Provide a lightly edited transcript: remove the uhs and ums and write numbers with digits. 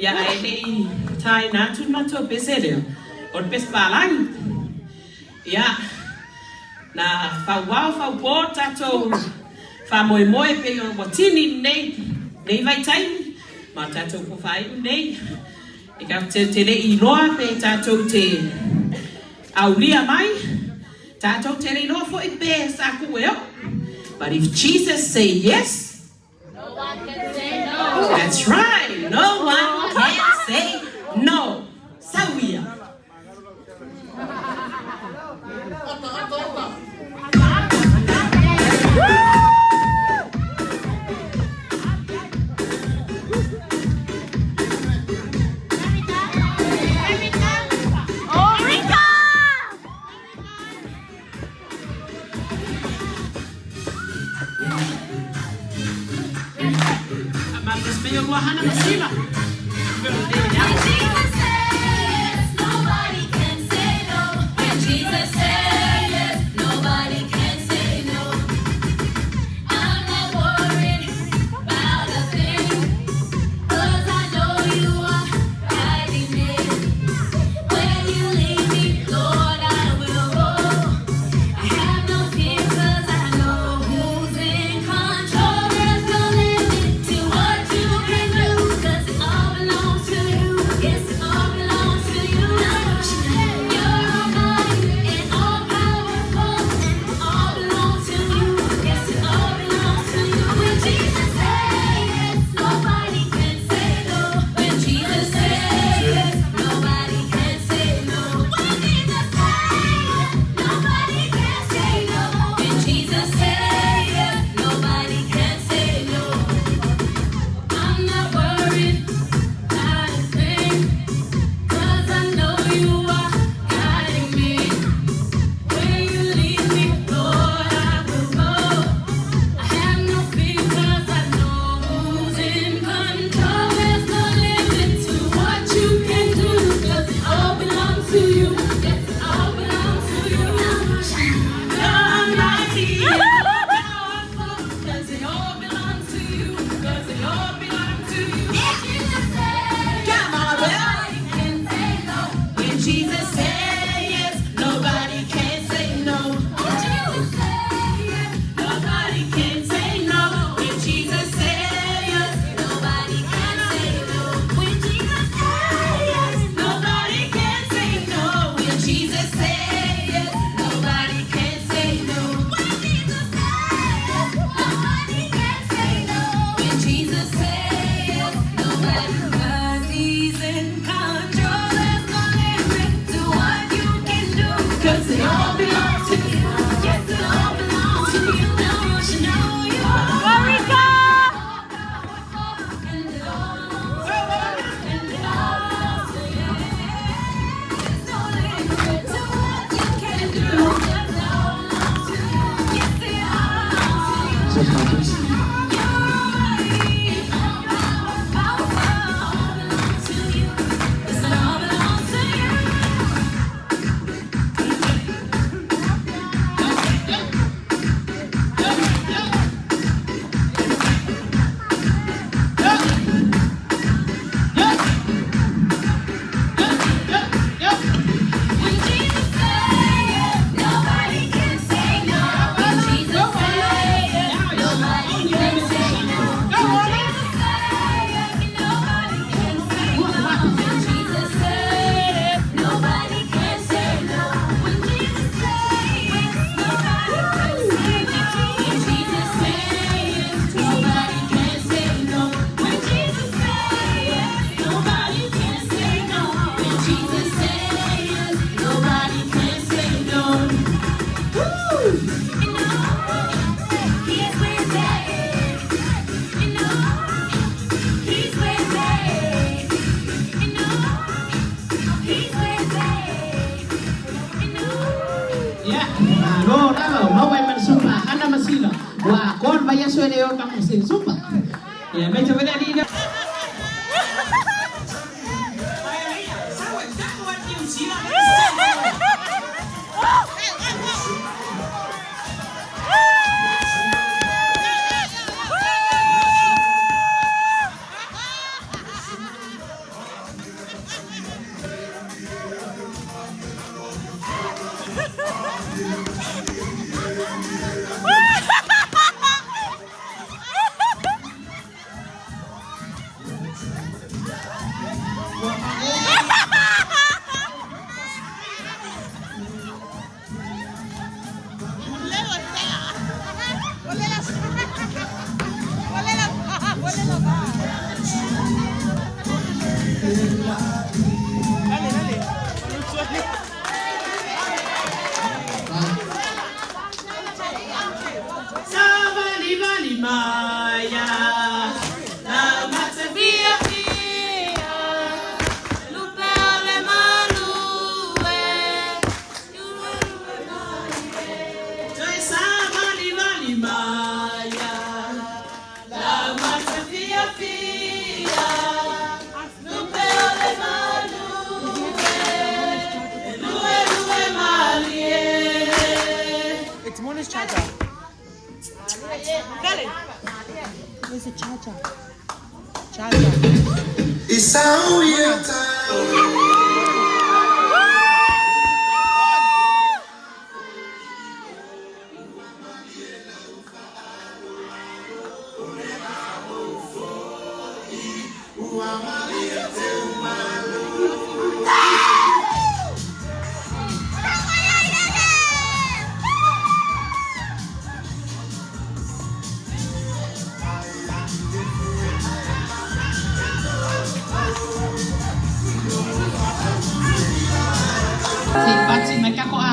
Ja, ei tai natun mato pesere. On pes palang. Ja. Na fa wow fa porta to fa moi pe yo botini nei vai tai. Ma tato po fai nei. E ka te le I loa pe tato te aulia mai. Tato te le loa fo I pe sa ku eo. But if Jesus say yes, no one can say no. That's right. No one can say no. Sawia. Mas meio Luahana Masila. Vaya suene yo vamos sin sopa. Ya me hecho ver niña. Yeah. charger? Kelly. Where's the charger? Charger. It's how you time. Bati mereka kok